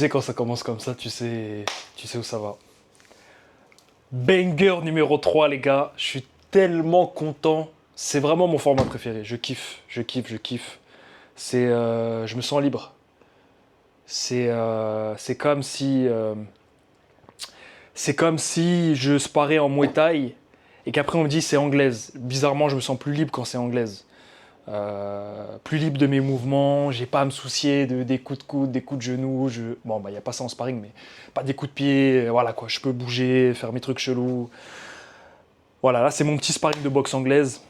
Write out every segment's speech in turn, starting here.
sais, quand ça commence comme ça, tu sais où ça va. Banger numéro 3, les gars. Je suis tellement content. C'est vraiment mon format préféré. Je kiffe, je kiffe, je kiffe. Je me sens libre. C'est c'est comme si je sparais en Muay Thai et qu'après on me dit c'est anglaise. Bizarrement, je me sens plus libre quand c'est anglaise. Plus libre de mes mouvements, j'ai pas à me soucier des coups de coude, des coups de genoux. Bon, bah, il n'y a pas ça en sparring, mais pas des coups de pied. Voilà quoi, je peux bouger, faire mes trucs chelous. Voilà, là c'est mon petit sparring de boxe anglaise.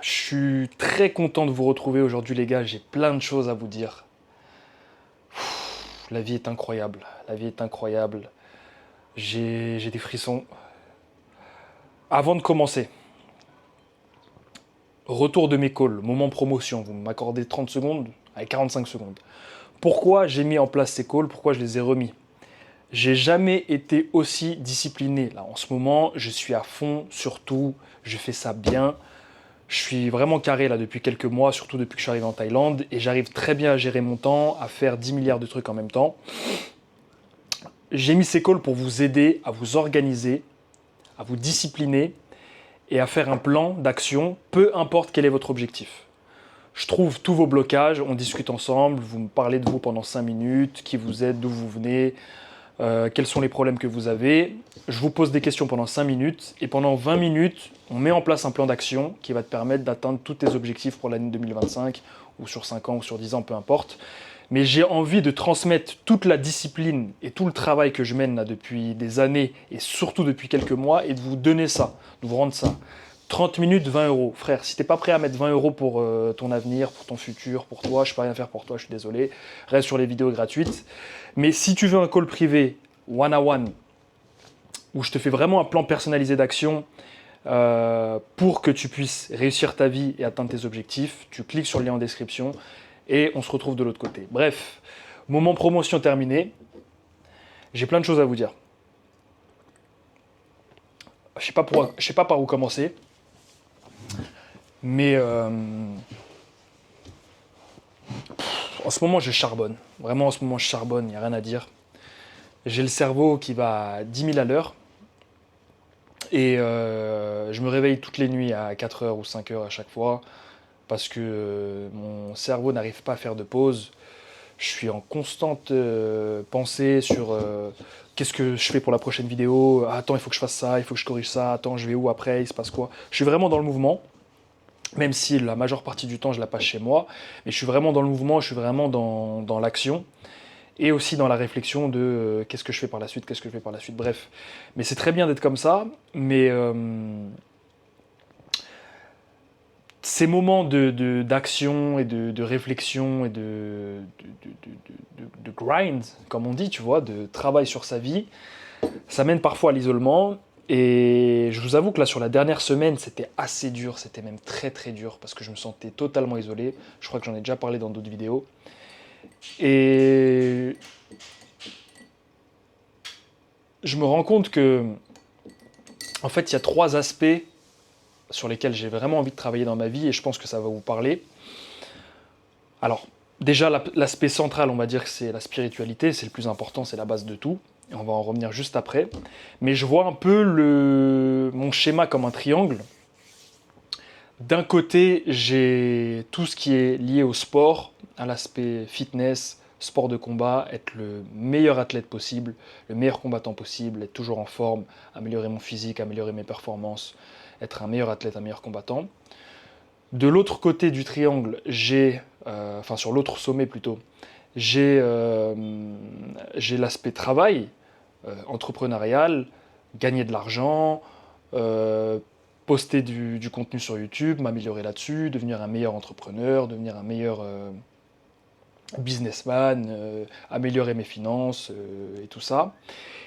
Je suis très content de vous retrouver aujourd'hui, les gars. J'ai plein de choses à vous dire. La vie est incroyable. La vie est incroyable. J'ai des frissons. Avant de commencer, retour de mes calls, moment promotion. Vous m'accordez 30 secondes, avec 45 secondes. Pourquoi j'ai mis en place ces calls? Pourquoi je les ai remis? J'ai jamais été aussi discipliné. Là, en ce moment, je suis à fond, surtout, je fais ça bien. Je suis vraiment carré là depuis quelques mois, surtout depuis que je suis arrivé en Thaïlande, et j'arrive très bien à gérer mon temps, à faire 10 milliards de trucs en même temps. J'ai mis ces calls pour vous aider à vous organiser, à vous discipliner et à faire un plan d'action, peu importe quel est votre objectif. Je trouve tous vos blocages, on discute ensemble, vous me parlez de vous pendant 5 minutes, qui vous êtes, d'où vous venez, quels sont les problèmes que vous avez. Je vous pose des questions pendant 5 minutes et pendant 20 minutes, on met en place un plan d'action qui va te permettre d'atteindre tous tes objectifs pour l'année 2025 ou sur 5 ans ou sur 10 ans, peu importe. Mais j'ai envie de transmettre toute la discipline et tout le travail que je mène là depuis des années et surtout depuis quelques mois et de vous donner ça, de vous rendre ça. 30 minutes, 20 euros. Frère, si t'es pas prêt à mettre 20 euros pour ton avenir, pour ton futur, pour toi, je peux rien faire pour toi, je suis désolé. Reste sur les vidéos gratuites. Mais si tu veux un call privé, one-on-one, où je te fais vraiment un plan personnalisé d'action pour que tu puisses réussir ta vie et atteindre tes objectifs, tu cliques sur le lien en description et on se retrouve de l'autre côté. Bref, moment promotion terminé. J'ai plein de choses à vous dire. Je sais pas par où commencer. Mais en ce moment, je charbonne. Vraiment, en ce moment, je charbonne, il n'y a rien à dire. J'ai le cerveau qui va à 10 000 à l'heure. Et je me réveille toutes les nuits à 4 heures ou 5 heures à chaque fois. Parce que mon cerveau n'arrive pas à faire de pause. Je suis en constante pensée sur qu'est-ce que je fais pour la prochaine vidéo. Ah, attends, il faut que je fasse ça, il faut que je corrige ça. Attends, je vais où après, il se passe quoi? Je suis vraiment dans le mouvement. Même si la majeure partie du temps, je la passe chez moi. Mais je suis vraiment dans le mouvement, je suis vraiment dans l'action. Et aussi dans la réflexion de qu'est-ce que je fais par la suite, qu'est-ce que je fais par la suite. Bref. Mais c'est très bien d'être comme ça. Mais ces moments d'action et de réflexion et de grind, comme on dit, tu vois, de travail sur sa vie, ça mène parfois à l'isolement. Et je vous avoue que là, sur la dernière semaine, c'était assez dur, c'était même très très dur, parce que je me sentais totalement isolé. Je crois que j'en ai déjà parlé dans d'autres vidéos. Et je me rends compte que, en fait, il y a 3 aspects sur lesquels j'ai vraiment envie de travailler dans ma vie, et je pense que ça va vous parler. Alors, déjà, l'aspect central, on va dire que c'est la spiritualité, c'est le plus important, c'est la base de tout. Et on va en revenir juste après. Mais je vois un peu mon schéma comme un triangle. D'un côté, j'ai tout ce qui est lié au sport, à l'aspect fitness, sport de combat, être le meilleur athlète possible, le meilleur combattant possible, être toujours en forme, améliorer mon physique, améliorer mes performances, être un meilleur athlète, un meilleur combattant. De l'autre côté du triangle, enfin sur l'autre sommet plutôt, j'ai l'aspect travail, entrepreneurial, gagner de l'argent, poster du contenu sur YouTube, m'améliorer là-dessus, devenir un meilleur entrepreneur, devenir un meilleur businessman, améliorer mes finances et tout ça.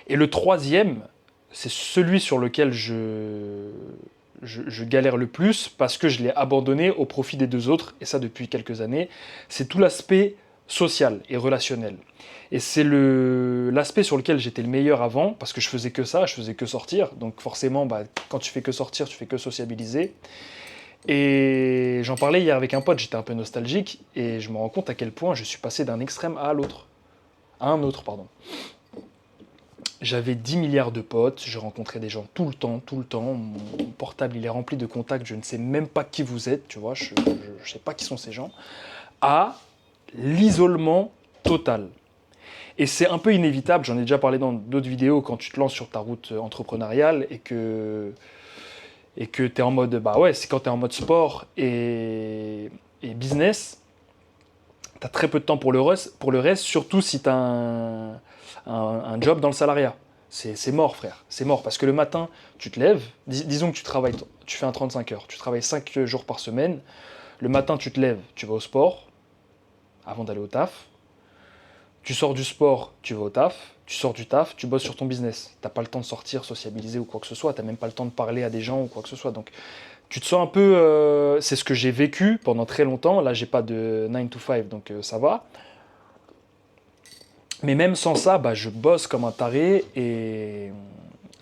Et le troisième, c'est celui sur lequel je galère le plus parce que je l'ai abandonné au profit des 2 autres, et ça depuis quelques années, c'est tout l'aspect social et relationnel. Et c'est l'aspect sur lequel j'étais le meilleur avant, parce que je faisais que ça, je faisais que sortir. Donc forcément, bah, quand tu fais que sortir, tu fais que sociabiliser. Et j'en parlais hier avec un pote, j'étais un peu nostalgique, et je me rends compte à quel point je suis passé d'un extrême à l'autre. un autre, pardon. J'avais 10 milliards de potes, je rencontrais des gens tout le temps, tout le temps. Mon portable, il est rempli de contacts, je ne sais même pas qui vous êtes, tu vois, je ne sais pas qui sont ces gens. À l'isolement total. Et c'est un peu inévitable, j'en ai déjà parlé dans d'autres vidéos, quand tu te lances sur ta route entrepreneuriale et que tu es en mode, bah ouais, c'est quand tu es en mode sport et business, tu as très peu de temps pour le reste, surtout si tu as un job dans le salariat. C'est mort, frère. C'est mort. Parce que le matin, tu te lèves, disons que tu travailles, tu fais un 35 heures, tu travailles 5 jours par semaine. Le matin, tu te lèves, tu vas au sport, avant d'aller au taf. Tu sors du sport, tu vas au taf. Tu sors du taf, tu bosses sur ton business. T'as pas le temps de sortir, sociabiliser ou quoi que ce soit. T'as même pas le temps de parler à des gens ou quoi que ce soit. Donc, tu te sens un peu... c'est ce que j'ai vécu pendant très longtemps. Là, j'ai pas de 9 to 5, donc ça va. Mais même sans ça, bah, je bosse comme un taré et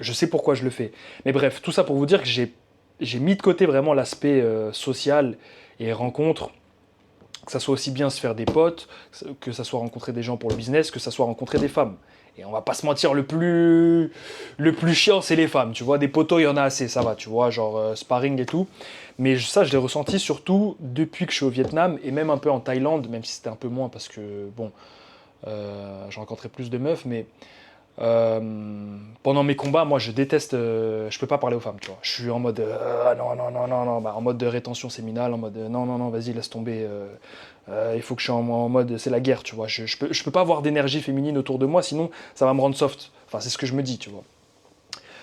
je sais pourquoi je le fais. Mais bref, tout ça pour vous dire que j'ai mis de côté vraiment l'aspect social et rencontre, que ça soit aussi bien se faire des potes, que ça soit rencontrer des gens pour le business, que ça soit rencontrer des femmes. Et on va pas se mentir, le plus chiant, c'est les femmes. Tu vois, des potos, il y en a assez, ça va, tu vois, genre sparring et tout. Mais ça, je l'ai ressenti surtout depuis que je suis au Vietnam et même un peu en Thaïlande, même si c'était un peu moins parce que, bon, j'ai rencontré plus de meufs, mais pendant mes combats, moi je déteste, je peux pas parler aux femmes, tu vois. Je suis en mode non, non, non, non, non, bah, en mode de rétention séminale, en mode non, non, non, vas-y, laisse tomber. Il faut que je sois en mode c'est la guerre, tu vois. Je peux pas avoir d'énergie féminine autour de moi, sinon ça va me rendre soft. Enfin, c'est ce que je me dis, tu vois.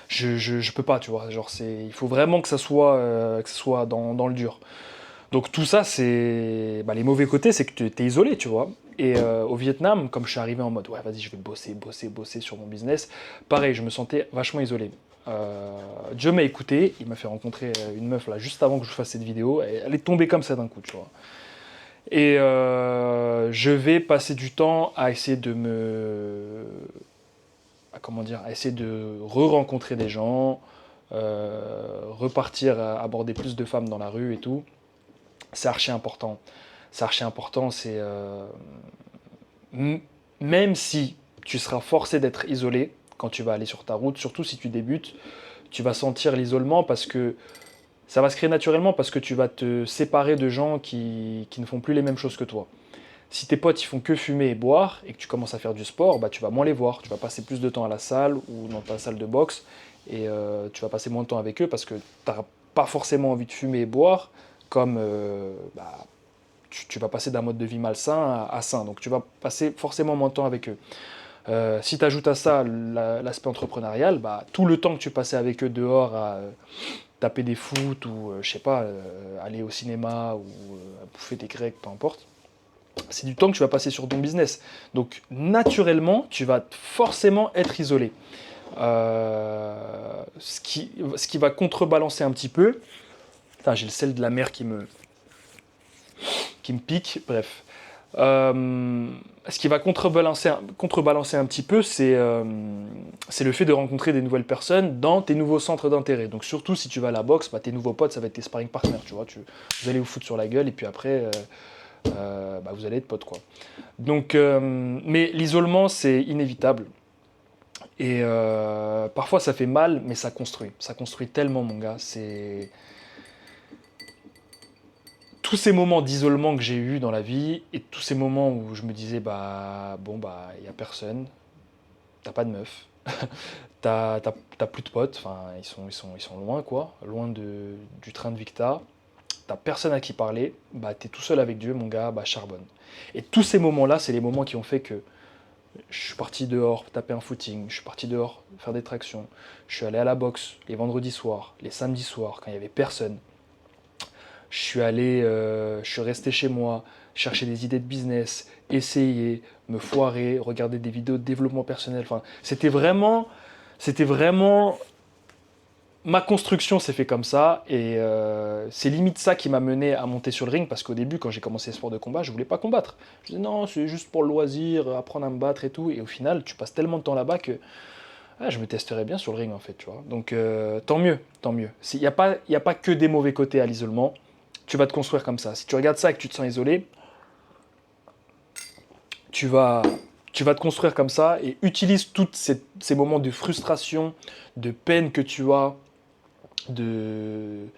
Je peux pas, tu vois. Genre, il faut vraiment que ça soit dans le dur. Donc tout ça, c'est bah, les mauvais côtés, c'est que tu es isolé, tu vois. Et au Vietnam, comme je suis arrivé en mode ouais, vas-y, je vais bosser, bosser, bosser sur mon business, pareil, je me sentais vachement isolé. Dieu m'a écouté, il m'a fait rencontrer une meuf là juste avant que je fasse cette vidéo. Et elle est tombée comme ça d'un coup, tu vois. Et je vais passer du temps à essayer de comment dire, à essayer de re-rencontrer des gens, repartir à aborder plus de femmes dans la rue et tout. C'est archi important. C'est archi important, même si tu seras forcé d'être isolé quand tu vas aller sur ta route, surtout si tu débutes, tu vas sentir l'isolement parce que ça va se créer naturellement parce que tu vas te séparer de gens qui ne font plus les mêmes choses que toi. Si tes potes ils font que fumer et boire et que tu commences à faire du sport, bah, tu vas moins les voir. Tu vas passer plus de temps à la salle ou dans ta salle de boxe et tu vas passer moins de temps avec eux parce que tu n'auras pas forcément envie de fumer et boire comme bah, tu vas passer d'un mode de vie malsain à sain. Donc tu vas passer forcément moins de temps avec eux. Si tu ajoutes à ça l'aspect entrepreneurial, bah, tout le temps que tu passais avec eux dehors à taper des foot ou je sais pas, aller au cinéma ou à bouffer des grecs, peu importe, c'est du temps que tu vas passer sur ton business. Donc naturellement, tu vas forcément être isolé. Ce qui va contrebalancer un petit peu. Putain, j'ai le sel de la mer qui me pique, bref. Ce qui va contrebalancer un petit peu, c'est le fait de rencontrer des nouvelles personnes dans tes nouveaux centres d'intérêt. Donc surtout si tu vas à la boxe, bah, tes nouveaux potes, ça va être tes sparring partners, tu vois. Vous allez vous foutre sur la gueule et puis après, bah, vous allez être potes, quoi. Donc, mais l'isolement, c'est inévitable. Et parfois, ça fait mal, mais ça construit. Ça construit tellement, mon gars. C'est tous ces moments d'isolement que j'ai eu dans la vie et tous ces moments où je me disais bah bon bah il y a personne, t'as pas de meuf, t'as plus de potes, enfin ils sont loin quoi, loin du train de vie que t'as personne à qui parler, bah t'es tout seul avec Dieu mon gars, bah charbonne. Et tous ces moments-là, c'est les moments qui ont fait que je suis parti dehors taper un footing, je suis parti dehors faire des tractions, je suis allé à la boxe les vendredis soirs, les samedis soirs quand il y avait personne. Je suis resté chez moi, chercher des idées de business, essayer, me foirer, regarder des vidéos de développement personnel. Enfin, c'était vraiment, ma construction s'est fait comme ça et c'est limite ça qui m'a mené à monter sur le ring parce qu'au début, quand j'ai commencé le sport de combat, je voulais pas combattre. Je disais non, c'est juste pour le loisir, apprendre à me battre et tout. Et au final, tu passes tellement de temps là-bas que je me testerais bien sur le ring en fait, tu vois. Donc tant mieux, tant mieux. Il y a pas que des mauvais côtés à l'isolement. Tu vas te construire comme ça. Si tu regardes ça et que tu te sens isolé, tu vas, tu vas te construire comme ça et utilise tous ces moments de frustration, de peine que tu as, de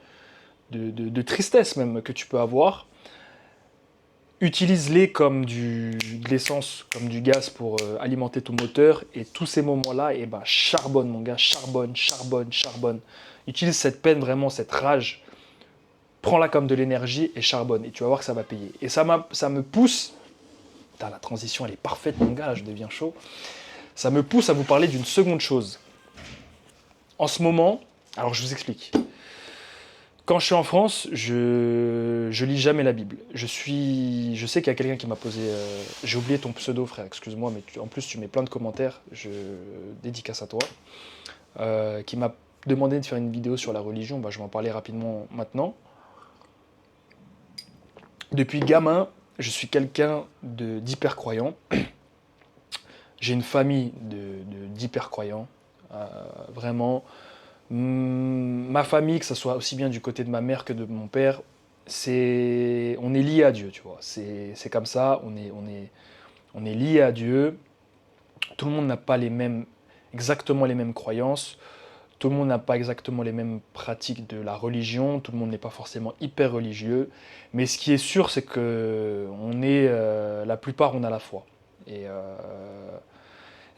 tristesse même que tu peux avoir. Utilise-les comme de l'essence, comme du gaz pour alimenter ton moteur. Et tous ces moments-là, eh ben, charbonne, mon gars, charbonne, charbonne, charbonne. Utilise cette peine, vraiment, cette rage. Prends-la comme de l'énergie et charbonne. Et tu vas voir que ça va payer. Et ça me pousse. Putain, la transition, elle est parfaite, mon gars, là, je deviens chaud. Ça me pousse à vous parler d'une seconde chose. En ce moment, alors je vous explique. Quand je suis en France, je lis jamais la Bible. Je sais qu'il y a quelqu'un qui m'a posé... j'ai oublié ton pseudo, frère, excuse-moi, mais en plus tu mets plein de commentaires, je dédicace à toi, qui m'a demandé de faire une vidéo sur la religion. Bah, je vais en parler rapidement maintenant. Depuis gamin, je suis quelqu'un d'hyper croyant. J'ai une famille d'hyper croyants, vraiment. Ma famille, que ce soit aussi bien du côté de ma mère que de mon père, on est lié à Dieu, tu vois. C'est comme ça, on est lié à Dieu. Tout le monde n'a pas exactement les mêmes croyances. Tout le monde n'a pas exactement les mêmes pratiques de la religion. Tout le monde n'est pas forcément hyper religieux. Mais ce qui est sûr, c'est que la plupart, on a la foi. Et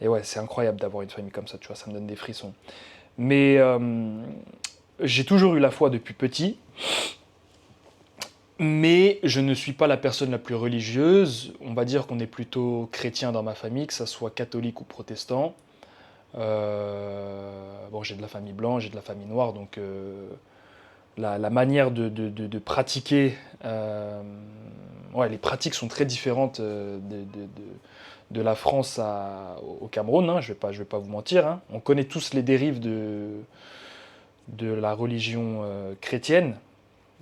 ouais, c'est incroyable d'avoir une famille comme ça, tu vois. Ça me donne des frissons. Mais j'ai toujours eu la foi depuis petit, mais je ne suis pas la personne la plus religieuse. On va dire qu'on est plutôt chrétien dans ma famille, que ce soit catholique ou protestant. Bon, j'ai de la famille blanche, j'ai de la famille noire, donc la manière de pratiquer, ouais, les pratiques sont très différentes de la France au Cameroun, hein, je vais pas vous mentir. Hein. On connaît tous les dérives de la religion chrétienne.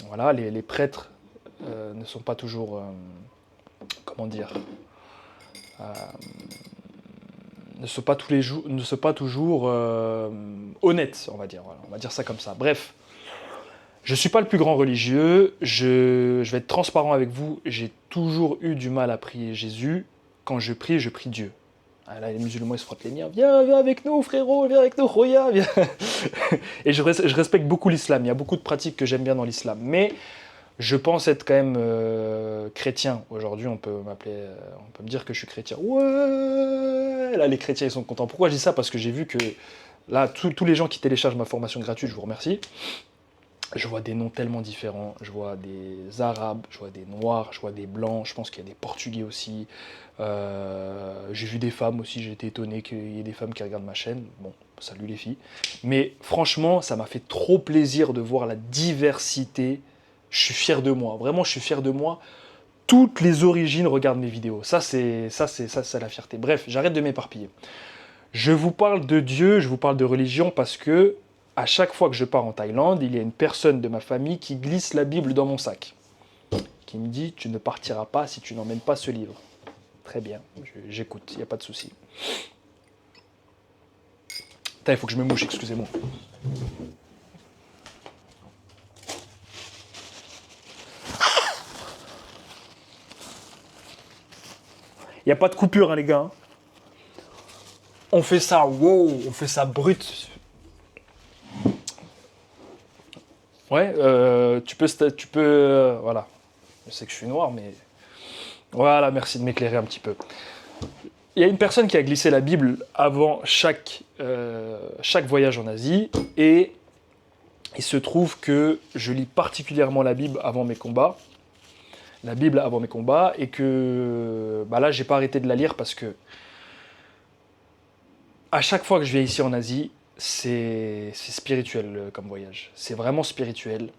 Voilà, les prêtres ne sont pas toujours, comment dire, ne sont pas toujours honnêtes, on va dire. Voilà, on va dire ça comme ça. Bref, je ne suis pas le plus grand religieux. Je vais être transparent avec vous. J'ai toujours eu du mal à prier Jésus. Quand je prie Dieu. Ah, là, les musulmans, ils se frottent les miens. Viens avec nous, frérot, viens avec nous, Roya, viens. Et je respecte beaucoup l'islam. Il y a beaucoup de pratiques que j'aime bien dans l'islam. Mais je pense être quand même chrétien. Aujourd'hui, on peut me dire que je suis chrétien. Ouais, là, les chrétiens, ils sont contents. Pourquoi je dis ça? Parce que j'ai vu que là, tous les gens qui téléchargent ma formation gratuite, je vous remercie. Je vois des noms tellement différents, je vois des Arabes, je vois des Noirs, je vois des Blancs, je pense qu'il y a des Portugais aussi. J'ai vu des femmes aussi, j'ai été étonné qu'il y ait des femmes qui regardent ma chaîne. Bon, salut les filles. Mais franchement, ça m'a fait trop plaisir de voir la diversité. Je suis fier de moi, vraiment je suis fier de moi. Toutes les origines regardent mes vidéos. Ça c'est la fierté. Bref, j'arrête de m'éparpiller. Je vous parle de Dieu, je vous parle de religion parce que à chaque fois que je pars en Thaïlande, il y a une personne de ma famille qui glisse la Bible dans mon sac, qui me dit « Tu ne partiras pas si tu n'emmènes pas ce livre ». Très bien, j'écoute, il n'y a pas de souci. Putain, il faut que je me mouche, excusez-moi. Il n'y a pas de coupure, hein, les gars. On fait ça, wow, on fait ça brut. Ouais, tu peux, voilà. Je sais que je suis noir, mais voilà, merci de m'éclairer un petit peu. Il y a une personne qui a glissé la Bible avant chaque voyage en Asie, et il se trouve que je lis particulièrement la Bible avant mes combats. Et que bah là, j'ai pas arrêté de la lire parce que à chaque fois que je viens ici en Asie, c'est spirituel comme voyage. C'est vraiment spirituel.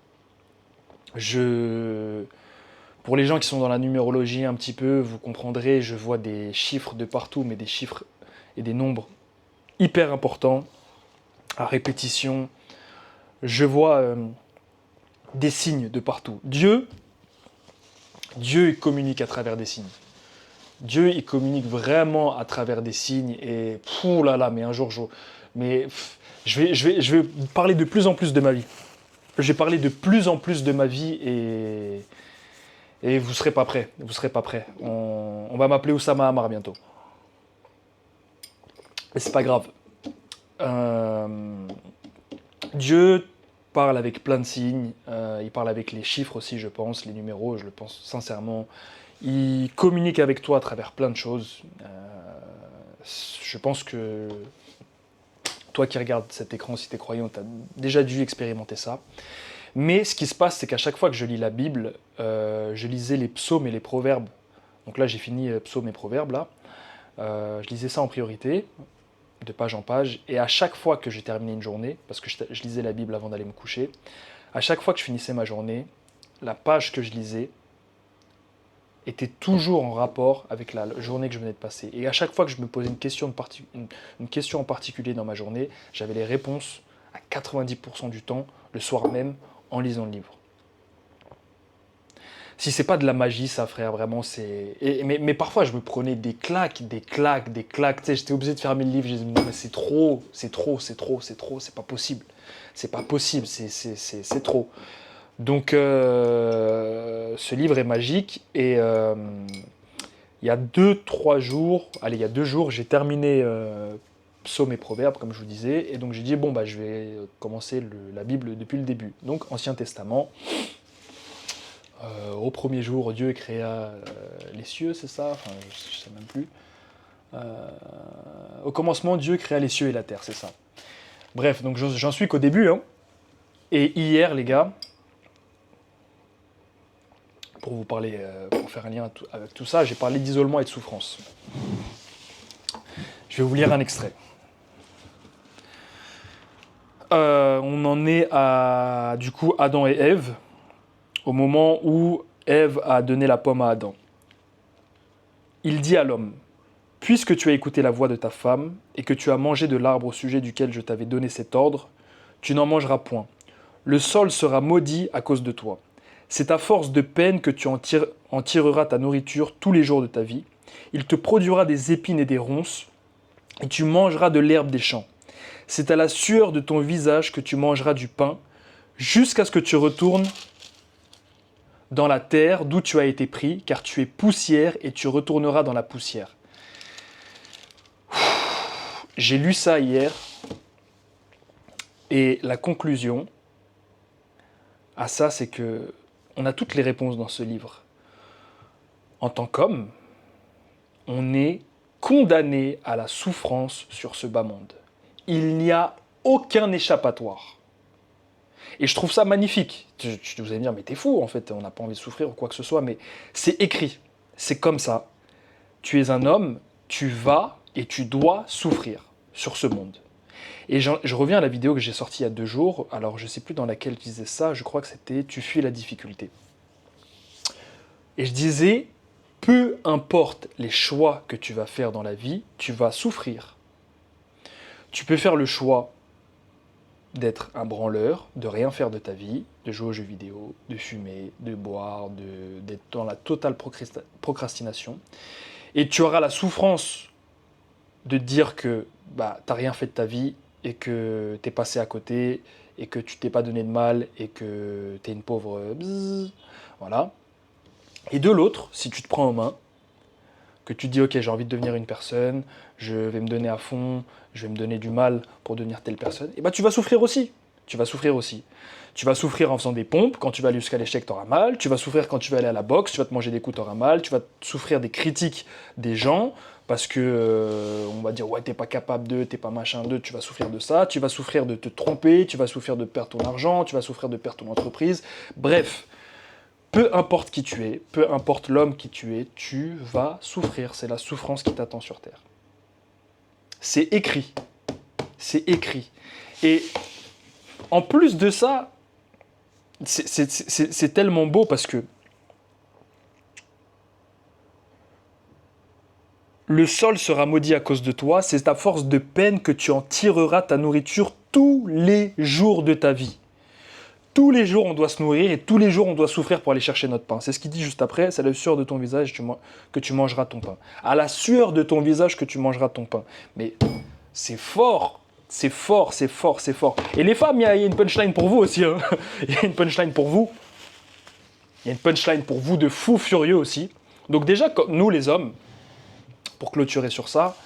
Pour les gens qui sont dans la numérologie un petit peu, vous comprendrez, je vois des chiffres de partout, mais des chiffres et des nombres hyper importants, à répétition. Je vois des signes de partout. Dieu, il communique à travers des signes. Dieu, il communique vraiment à travers des signes. Et là là, mais un jour, je vais parler de plus en plus de ma vie. Je vais parler de plus en plus de ma vie et vous serez pas prêts. Vous serez pas prêts. On va m'appeler Oussama Hamar bientôt. Et c'est pas grave. Euh, Dieu parle avec plein de signes, il parle avec les chiffres aussi, je pense, les numéros, je le pense sincèrement. Il communique avec toi à travers plein de choses. Je pense que toi qui regardes cet écran, si tu es croyant, tu as déjà dû expérimenter ça. Mais ce qui se passe, c'est qu'à chaque fois que je lis la Bible, je lisais les psaumes et les proverbes. Donc là, j'ai fini psaumes et proverbes, là. Je lisais ça en priorité, de page en page. Et à chaque fois que j'ai terminé une journée, parce que je lisais la Bible avant d'aller me coucher, à chaque fois que je finissais ma journée, la page que je lisais était toujours en rapport avec la journée que je venais de passer. Et à chaque fois que je me posais une question en particulier dans ma journée, j'avais les réponses à 90% du temps, le soir même, en lisant le livre. Si c'est pas de la magie, ça, frère, vraiment, c'est. Mais parfois, je me prenais des claques, des claques, des claques. Tu sais, j'étais obligé de fermer le livre. Je disais, non, mais c'est trop, c'est trop, c'est trop, c'est trop, c'est pas possible. C'est pas possible, c'est trop. Donc, ce livre est magique. Et il y a 2, 3 jours, allez, il y a 2 jours, j'ai terminé Psaumes et Proverbes, comme je vous disais. Et donc, j'ai dit, bon, bah, je vais commencer la Bible depuis le début. Donc, Ancien Testament. Au premier jour, Dieu créa les cieux, c'est ça? Enfin, je sais même plus. Au commencement, Dieu créa les cieux et la terre, c'est ça. Bref, donc j'en suis qu'au début. Hein. Et hier, les gars, pour vous parler, pour faire un lien avec tout ça, j'ai parlé d'isolement et de souffrance. Je vais vous lire un extrait. On en est à, du coup, Adam et Ève, au moment où Ève a donné la pomme à Adam. Il dit à l'homme: puisque tu as écouté la voix de ta femme, et que tu as mangé de l'arbre au sujet duquel je t'avais donné cet ordre, tu n'en mangeras point. Le sol sera maudit à cause de toi. C'est à force de peine que tu en tireras ta nourriture tous les jours de ta vie. Il te produira des épines et des ronces, et tu mangeras de l'herbe des champs. C'est à la sueur de ton visage que tu mangeras du pain, jusqu'à ce que tu retournes dans la terre d'où tu as été pris, car tu es poussière et tu retourneras dans la poussière. J'ai lu ça hier, et la conclusion à ça, c'est que on a toutes les réponses dans ce livre. En tant qu'homme, on est condamné à la souffrance sur ce bas monde. Il n'y a aucun échappatoire. Et je trouve ça magnifique. Vous allez me dire, mais t'es fou, en fait, on n'a pas envie de souffrir ou quoi que ce soit, mais c'est écrit. C'est comme ça. Tu es un homme, tu vas et tu dois souffrir sur ce monde. Et je reviens à la vidéo que j'ai sortie il y a 2 jours. Alors, je ne sais plus dans laquelle je disais ça. Je crois que c'était « Tu fuis la difficulté ». Et je disais, peu importe les choix que tu vas faire dans la vie, tu vas souffrir. Tu peux faire le choix d'être un branleur, de rien faire de ta vie, de jouer aux jeux vidéo, de fumer, de boire, d'être dans la totale procrastination. Et tu auras la souffrance de te dire que bah, tu n'as rien fait de ta vie et que tu es passé à côté et que tu t'es pas donné de mal et que tu es une pauvre bzzz, voilà. Et de l'autre, si tu te prends en main, que tu te dis ok, j'ai envie de devenir une personne, je vais me donner à fond, je vais me donner du mal pour devenir telle personne, et bah tu vas souffrir aussi. Tu vas souffrir aussi. Tu vas souffrir en faisant des pompes, quand tu vas aller jusqu'à l'échec, tu auras mal, tu vas souffrir quand tu vas aller à la boxe, tu vas te manger des coups, tu auras mal, tu vas souffrir des critiques des gens, parce que on va dire ouais t'es pas capable de, t'es pas machin de, tu vas souffrir de ça, tu vas souffrir de te tromper, tu vas souffrir de perdre ton argent, tu vas souffrir de perdre ton entreprise, bref. Peu importe qui tu es, peu importe l'homme qui tu es, tu vas souffrir. C'est la souffrance qui t'attend sur Terre. C'est écrit. C'est écrit. Et en plus de ça, c'est tellement beau parce que le sol sera maudit à cause de toi. C'est à force de peine que tu en tireras ta nourriture tous les jours de ta vie. Tous les jours, on doit se nourrir et tous les jours, on doit souffrir pour aller chercher notre pain. C'est ce qu'il dit juste après, c'est à la sueur de ton visage que tu mangeras ton pain. À la sueur de ton visage que tu mangeras ton pain. Mais c'est fort, c'est fort, c'est fort, c'est fort. Et les femmes, il y a une punchline pour vous aussi. Hein. Il y a une punchline pour vous. Il y a une punchline pour vous de fou furieux aussi. Donc déjà, nous les hommes, pour clôturer sur ça,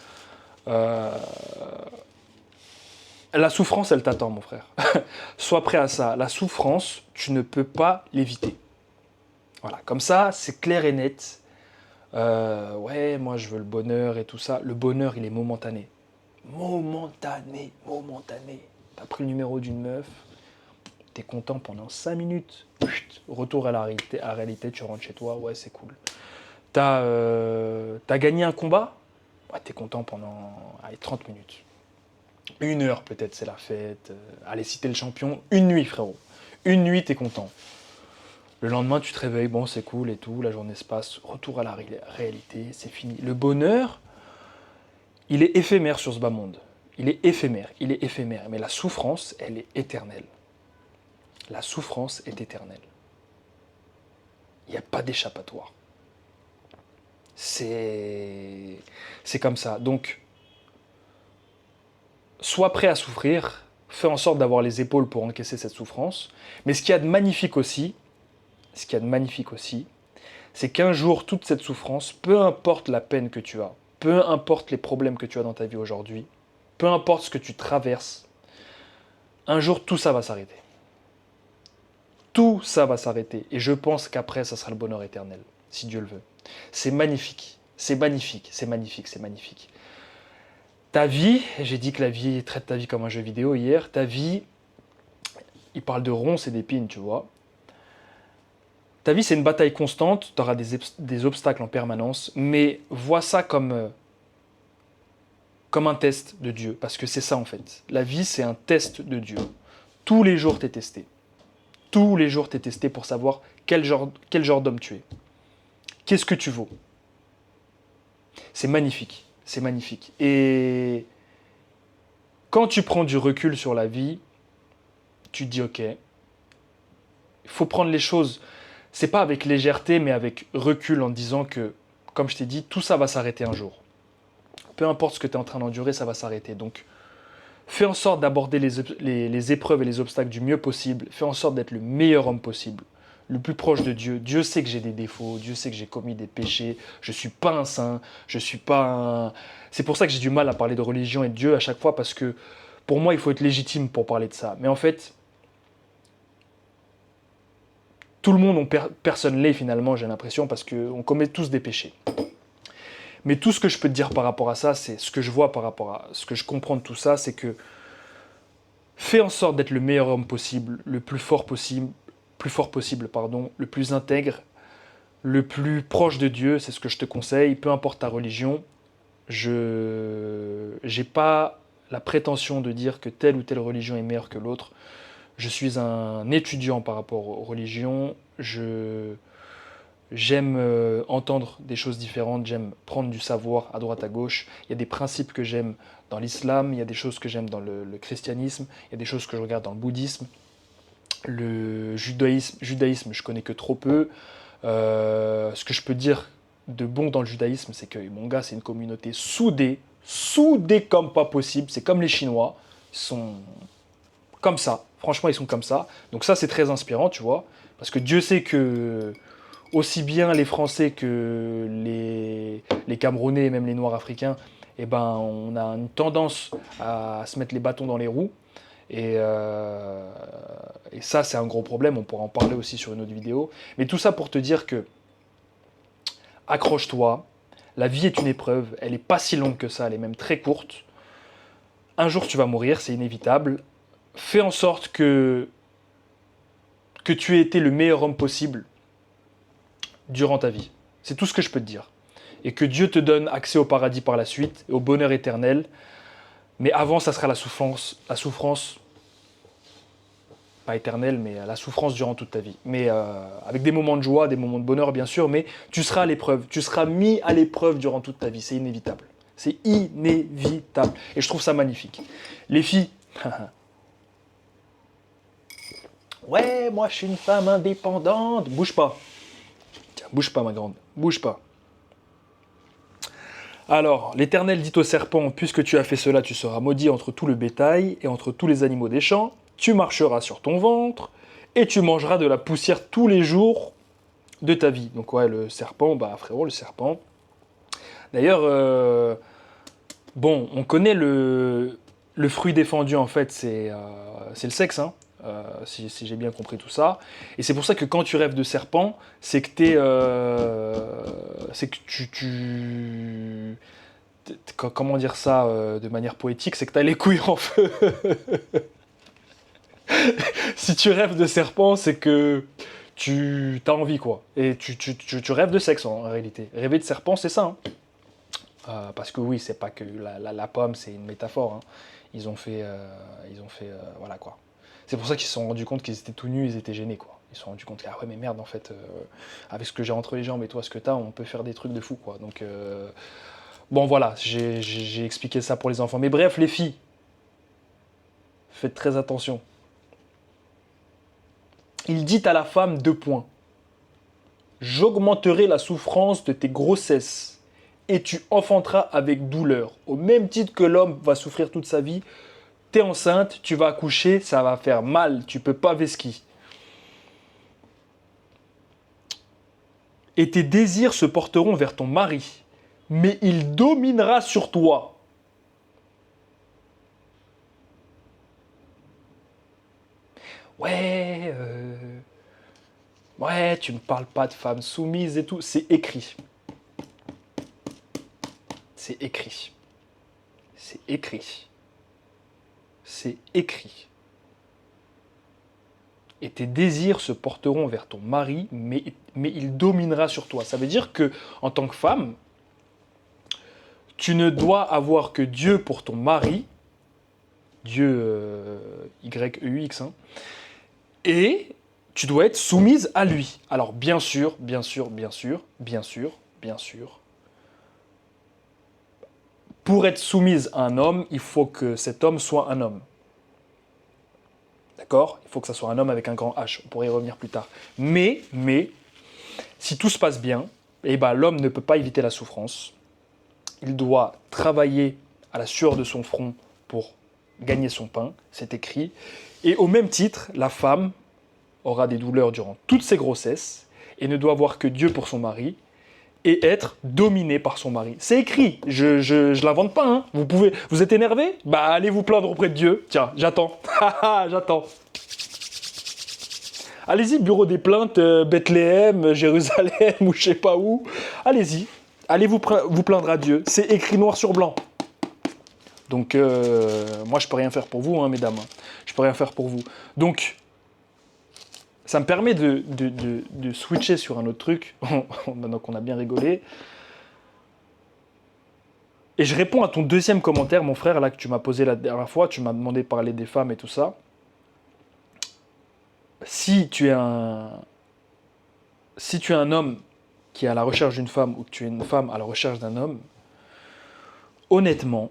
Euh, la souffrance, elle t'attend, mon frère. Sois prêt à ça. La souffrance, tu ne peux pas l'éviter. Voilà, comme ça, c'est clair et net. Ouais, moi je veux le bonheur et tout ça. Le bonheur, il est momentané. Momentané, momentané. T'as pris le numéro d'une meuf, t'es content pendant 5 minutes. Chut, retour à la réalité, tu rentres chez toi, ouais, c'est cool. T'as gagné un combat, ouais, t'es content pendant allez, 30 minutes. 1 heure peut-être, c'est la fête. Allez, si t'es le champion, une nuit, frérot. Une nuit, t'es content. Le lendemain, tu te réveilles, bon, c'est cool et tout, la journée se passe, retour à la réalité, c'est fini. Le bonheur, il est éphémère sur ce bas monde. Il est éphémère. Mais la souffrance, elle est éternelle. La souffrance est éternelle. Il n'y a pas d'échappatoire. C'est comme ça. Donc, sois prêt à souffrir, fais en sorte d'avoir les épaules pour encaisser cette souffrance. Mais ce qu'il y a de magnifique aussi, c'est qu'un jour, toute cette souffrance, peu importe la peine que tu as, peu importe les problèmes que tu as dans ta vie aujourd'hui, peu importe ce que tu traverses, un jour, tout ça va s'arrêter. Tout ça va s'arrêter. Et je pense qu'après, ça sera le bonheur éternel, si Dieu le veut. C'est magnifique. C'est magnifique. C'est magnifique. C'est magnifique. Ta vie, j'ai dit que la vie traite ta vie comme un jeu vidéo hier, ta vie, il parle de ronces et d'épines, tu vois. Ta vie, c'est une bataille constante, tu auras des obstacles en permanence, mais vois ça comme un test de Dieu, parce que c'est ça en fait. La vie, c'est un test de Dieu. Tous les jours, tu es testé. Tous les jours, tu es testé pour savoir quel genre d'homme tu es. Qu'est-ce que tu vaux? C'est magnifique, c'est magnifique. Et quand tu prends du recul sur la vie, tu te dis ok, il faut prendre les choses, c'est pas avec légèreté, mais avec recul en disant que, comme je t'ai dit, tout ça va s'arrêter un jour. Peu importe ce que tu es en train d'endurer, ça va s'arrêter. Donc, fais en sorte d'aborder les épreuves et les obstacles du mieux possible. Fais en sorte d'être le meilleur homme possible, le plus proche de Dieu. Dieu sait que j'ai des défauts, Dieu sait que j'ai commis des péchés. Je ne suis pas un saint, je suis pas un... C'est pour ça que j'ai du mal à parler de religion et de Dieu à chaque fois, parce que pour moi, il faut être légitime pour parler de ça. Mais en fait, tout le monde, personne l'est finalement, j'ai l'impression, parce qu'on commet tous des péchés. Mais tout ce que je peux te dire par rapport à ça, c'est ce que je vois par rapport à ce que je comprends de tout ça, c'est que fais en sorte d'être le meilleur homme possible, le plus fort possible, le plus intègre, le plus proche de Dieu, c'est ce que je te conseille, peu importe ta religion. Je n'ai pas la prétention de dire que telle ou telle religion est meilleure que l'autre. Je suis un étudiant par rapport aux religions. J'aime entendre des choses différentes, j'aime prendre du savoir à droite à gauche. Il y a des principes que j'aime dans l'islam, il y a des choses que j'aime dans le christianisme, il y a des choses que je regarde dans le bouddhisme. Le judaïsme, je connais que trop peu. Ce que je peux dire de bon dans le judaïsme, c'est que mon gars, c'est une communauté soudée comme pas possible. C'est comme les Chinois, ils sont comme ça. Franchement, ils sont comme ça. Donc ça, c'est très inspirant, tu vois, parce que Dieu sait que aussi bien les Français que les Camerounais et même les Noirs africains, eh ben, on a une tendance à se mettre les bâtons dans les roues. Et ça, c'est un gros problème. On pourra en parler aussi sur une autre vidéo. Mais tout ça pour te dire que accroche-toi. La vie est une épreuve. Elle n'est pas si longue que ça. Elle est même très courte. Un jour, tu vas mourir. C'est inévitable. Fais en sorte que tu aies été le meilleur homme possible durant ta vie. C'est tout ce que je peux te dire. Et que Dieu te donne accès au paradis par la suite et au bonheur éternel. Mais avant, ça sera la souffrance, pas éternelle, mais la souffrance durant toute ta vie. Mais avec des moments de joie, des moments de bonheur, bien sûr, mais tu seras à l'épreuve. Tu seras mis à l'épreuve durant toute ta vie. C'est inévitable. C'est inévitable. Et je trouve ça magnifique. Les filles, ouais, moi je suis une femme indépendante. Bouge pas. Tiens, bouge pas, ma grande. Bouge pas. Alors, l'Éternel dit au serpent, puisque tu as fait cela, tu seras maudit entre tout le bétail et entre tous les animaux des champs. Tu marcheras sur ton ventre et tu mangeras de la poussière tous les jours de ta vie. Donc ouais, le serpent, bah frérot, le serpent. D'ailleurs, Bon, on connaît le fruit défendu, en fait, c'est le sexe, hein, si j'ai bien compris tout ça. Et c'est pour ça que quand tu rêves de serpent, c'est que c'est que comment dire ça de manière poétique, c'est que t'as les couilles en feu. Si tu rêves de serpent, c'est que tu as envie, quoi. Et tu rêves de sexe, en réalité. Rêver de serpent, c'est ça, hein. Parce que oui, c'est pas que la pomme, c'est une métaphore, hein. Voilà quoi. C'est pour ça qu'ils se sont rendus compte qu'ils étaient tout nus, ils étaient gênés quoi. Ils se sont rendus compte que, ah ouais, mais merde, en fait, avec ce que j'ai entre les jambes et toi, ce que t'as, on peut faire des trucs de fou quoi. Donc, bon voilà, j'ai expliqué ça pour les enfants. Mais bref, les filles, faites très attention. Il dit à la femme deux points. J'augmenterai la souffrance de tes grossesses et tu enfanteras avec douleur. Au même titre que l'homme va souffrir toute sa vie, t'es enceinte, tu vas accoucher, ça va faire mal, tu peux pas vesquiller. Et tes désirs se porteront vers ton mari, mais il dominera sur toi. Ouais, ouais, tu me parles pas de femme soumise et tout, c'est écrit. C'est écrit. C'est écrit. C'est écrit. Et tes désirs se porteront vers ton mari, mais il dominera sur toi. Ça veut dire que, en tant que femme, tu ne dois avoir que Dieu pour ton mari, Dieu Y-E-U-X, hein, et tu dois être soumise à lui. Alors bien sûr, bien sûr, bien sûr, bien sûr, bien sûr, pour être soumise à un homme, il faut que cet homme soit un homme. D'accord? Il faut que ça soit un homme avec un grand H. On pourrait y revenir plus tard. Mais, si tout se passe bien, eh ben, l'homme ne peut pas éviter la souffrance. Il doit travailler à la sueur de son front pour gagner son pain, c'est écrit. Et au même titre, la femme aura des douleurs durant toutes ses grossesses et ne doit voir que Dieu pour son mari et être dominée par son mari. C'est écrit, je l'invente pas, hein. Vous êtes énervé? Bah allez vous plaindre auprès de Dieu. Tiens, j'attends. J'attends. Allez-y, bureau des plaintes, Bethléem, Jérusalem ou je sais pas où. Allez-y, allez vous plaindre à Dieu. C'est écrit noir sur blanc. Donc moi je peux rien faire pour vous, hein, mesdames. Je peux rien faire pour vous. Donc ça me permet de switcher sur un autre truc, maintenant qu'on a bien rigolé. Et je réponds à ton deuxième commentaire, mon frère, là que tu m'as posé la dernière fois, tu m'as demandé de parler des femmes et tout ça. Si tu es un homme qui est à la recherche d'une femme ou que tu es une femme à la recherche d'un homme, honnêtement,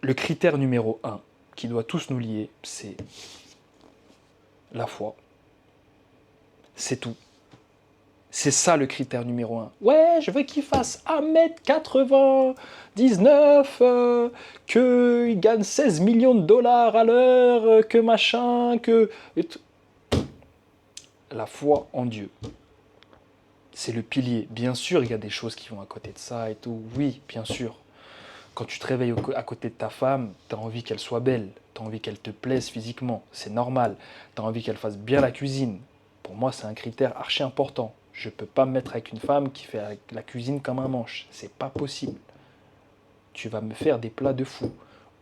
le critère numéro 1 qui doit tous nous lier, c'est la foi. C'est tout. C'est ça le critère numéro 1. Ouais, je veux qu'il fasse 1m99, qu'il gagne 16 millions de dollars à l'heure, que machin, que... La foi en Dieu. C'est le pilier. Bien sûr, il y a des choses qui vont à côté de ça et tout. Oui, bien sûr. Quand tu te réveilles à côté de ta femme, tu as envie qu'elle soit belle. Tu as envie qu'elle te plaise physiquement. C'est normal. Tu as envie qu'elle fasse bien la cuisine. Pour moi, c'est un critère archi important. Je ne peux pas me mettre avec une femme qui fait la cuisine comme un manche. C'est pas possible. Tu vas me faire des plats de fou.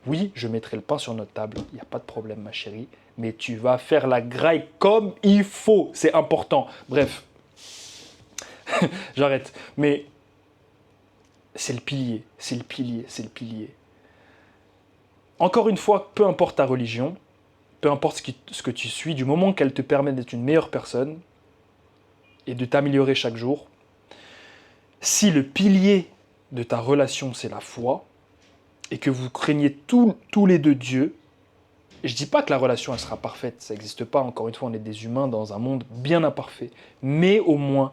Oui, je mettrai le pain sur notre table. Il n'y a pas de problème, ma chérie. Mais tu vas faire la graille comme il faut. C'est important. Bref. J'arrête. Mais c'est le pilier. C'est le pilier. C'est le pilier. Encore une fois, peu importe ta religion, peu importe ce que tu suis, du moment qu'elle te permet d'être une meilleure personne et de t'améliorer chaque jour, si le pilier de ta relation, c'est la foi, et que vous craignez tous les deux Dieu, je ne dis pas que la relation elle sera parfaite, ça n'existe pas, encore une fois, on est des humains dans un monde bien imparfait, mais au moins,